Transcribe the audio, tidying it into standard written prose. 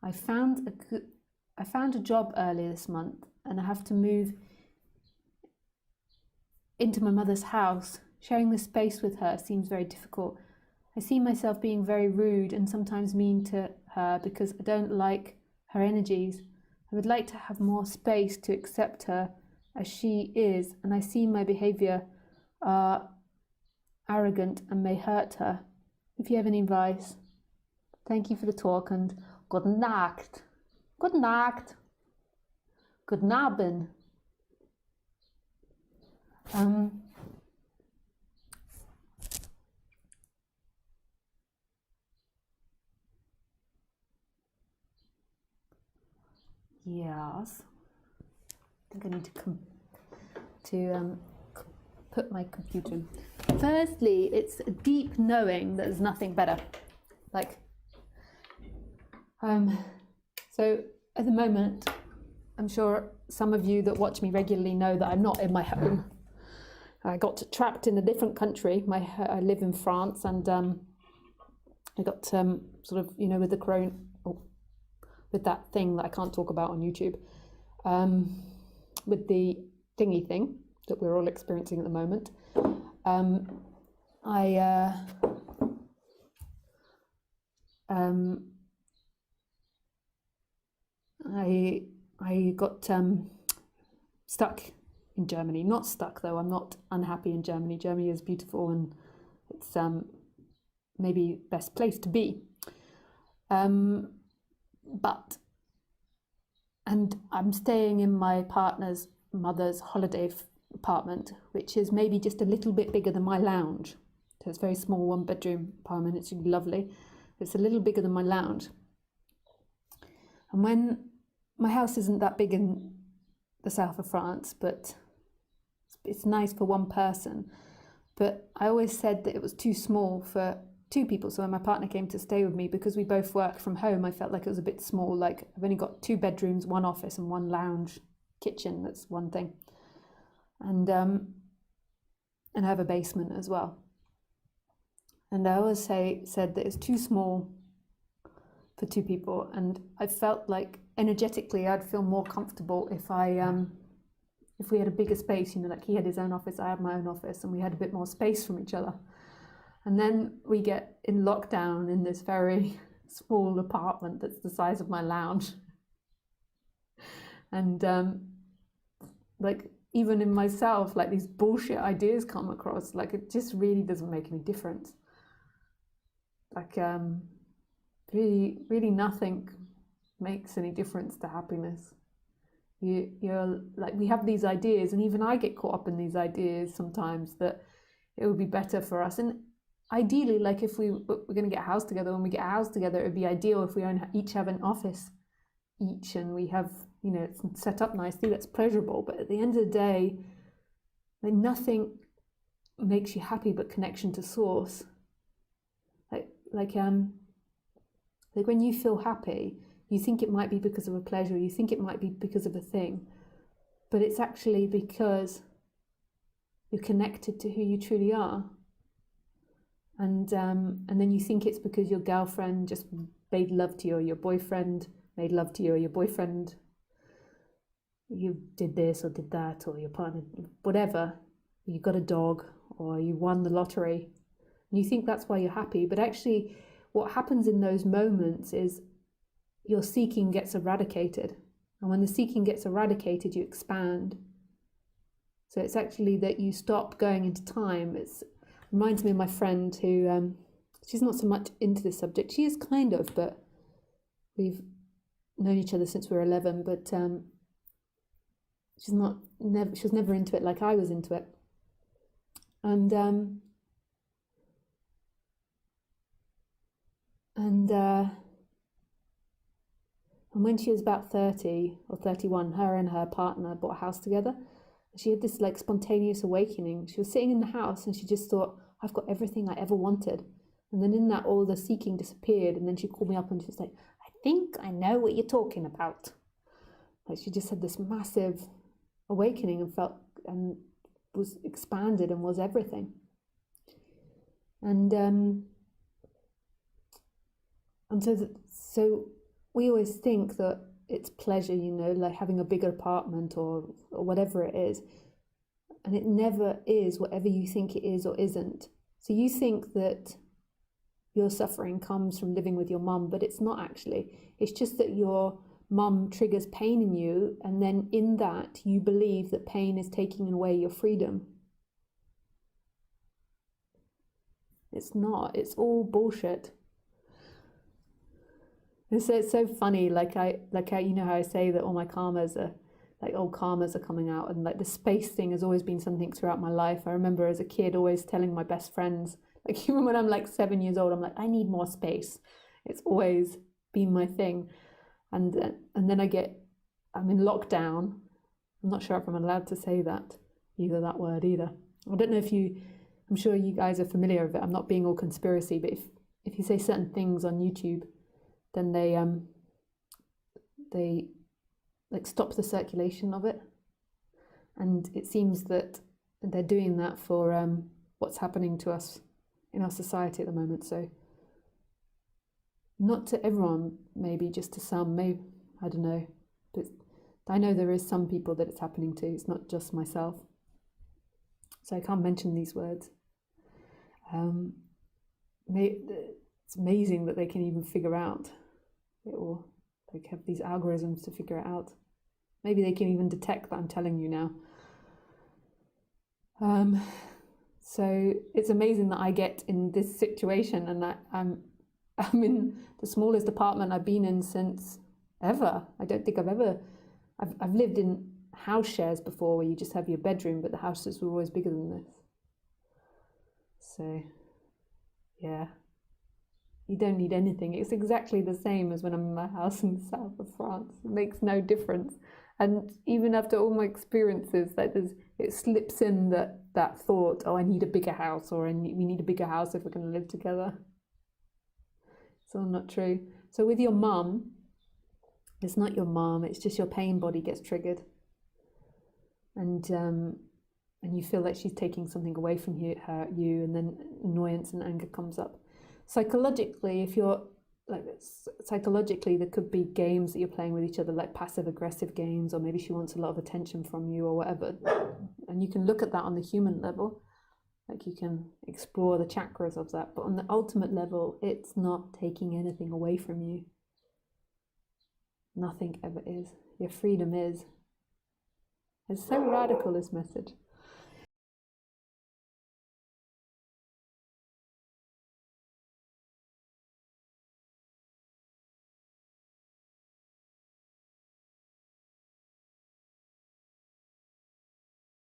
I found a job earlier this month, and I have to move into my mother's house. Sharing the space with her seems very difficult. I see myself being very rude and sometimes mean to her because I don't like her energies. I would like to have more space to accept her as she is, and I see my behaviour arrogant and may hurt her. If you have any advice, thank you for the talk, and good Nacht. Good Nacht. Good Nabend. Yes. I think I need to put my computer in. Firstly, it's a deep knowing that there's nothing better. Like, so at the moment, I'm sure some of you that watch me regularly know that I'm not in my home. I got trapped in a different country. I live in France, and I got sort of, you know, with the corona, with that thing that I can't talk about on YouTube, with the thingy thing that we're all experiencing at the moment. I got stuck in Germany. Not stuck though. I'm not unhappy in Germany. Germany is beautiful, and it's maybe best place to be. And I'm staying in my partner's mother's holiday apartment, which is maybe just a little bit bigger than my lounge. So it's a very small 1-bedroom apartment. It's really lovely. It's a little bigger than my lounge. And when my house isn't that big in the south of France, but it's nice for one person. But I always said that it was too small for 2 people. So when my partner came to stay with me, because we both work from home, I felt like it was a bit small. Like, I've only got 2 bedrooms, 1 office and 1 lounge, kitchen. That's one thing. And I have a basement as well. And I always said that it's too small for 2 people. And I felt like energetically I'd feel more comfortable if we had a bigger space, you know, like he had his own office, I had my own office, and we had a bit more space from each other. And then we get in lockdown in this very small apartment that's the size of my lounge. And like, even in myself, like, these bullshit ideas come across, like, it just really doesn't make any difference. Like, really nothing makes any difference to happiness. You're like, we have these ideas, and even I get caught up in these ideas sometimes, that it would be better for us. And ideally, like, if we're going to get a house together, when we get a house together, it would be ideal if we each have an office each, and we have, you know, it's set up nicely, that's pleasurable. But at the end of the day, like, nothing makes you happy but connection to source. Like when you feel happy, you think it might be because of a pleasure, you think it might be because of a thing, but it's actually because you're connected to who you truly are. And then you think it's because your girlfriend just made love to you, or your boyfriend made love to you, or your boyfriend, you did this or did that, or your partner, whatever, you got a dog, or you won the lottery. And you think that's why you're happy, but actually what happens in those moments is your seeking gets eradicated. And when the seeking gets eradicated, you expand. So it's actually that you stop going into time. It reminds me of my friend who, she's not so much into this subject. She is kind of, but we've known each other since we were 11, but she was never into it like I was into it. And when she was about 30 or 31, her and her partner bought a house together. She had this like spontaneous awakening. She was sitting in the house and she just thought, I've got everything I ever wanted. And then in that, all the seeking disappeared. And then she called me up and she was like, I think I know what you're talking about. Like, she just had this massive awakening and felt and was expanded and was everything. And so we always think that it's pleasure, you know, like having a bigger apartment or whatever it is. And it never is whatever you think it is or isn't. So you think that your suffering comes from living with your mum, but it's not actually. It's just that your mum triggers pain in you, and then in that you believe that pain is taking away your freedom. It's not. It's all bullshit. It's so funny. Like I, you know how I say that all my karmas are, like old karmas are coming out, and like the space thing has always been something throughout my life. I remember as a kid always telling my best friends, like even when I'm like 7 years old, I'm like, I need more space. It's always been my thing. And then I'm in lockdown. I'm not sure if I'm allowed to say that word either. I don't know if I'm sure you guys are familiar with it. I'm not being all conspiracy, but if you say certain things on YouTube, then they like stop the circulation of it. And it seems that they're doing that for what's happening to us in our society at the moment. So not to everyone, maybe just to some, maybe, I don't know. But I know there is some people that it's happening to. It's not just myself. So I can't mention these words. It's amazing that they can even figure out it, or like have these algorithms to figure it out. Maybe they can even detect that I'm telling you now. So it's amazing that I get in this situation, and that I'm in the smallest apartment I've been in since ever. I don't think I've lived in house shares before where you just have your bedroom, but the houses were always bigger than this. So yeah, you don't need anything. It's exactly the same as when I'm in my house in the south of France. It makes no difference. And even after all my experiences, like it slips in that thought, oh, I need a bigger house, or we need a bigger house if we're going to live together. It's all not true. So with your mum, it's not your mum, it's just your pain body gets triggered. And you feel like she's taking something away from you, and then annoyance and anger comes up. Psychologically, there could be games that you're playing with each other, like passive-aggressive games, or maybe she wants a lot of attention from you or whatever. And you can look at that on the human level, like you can explore the chakras of that. But on the ultimate level, it's not taking anything away from you. Nothing ever is. Your freedom is. It's so radical, this message.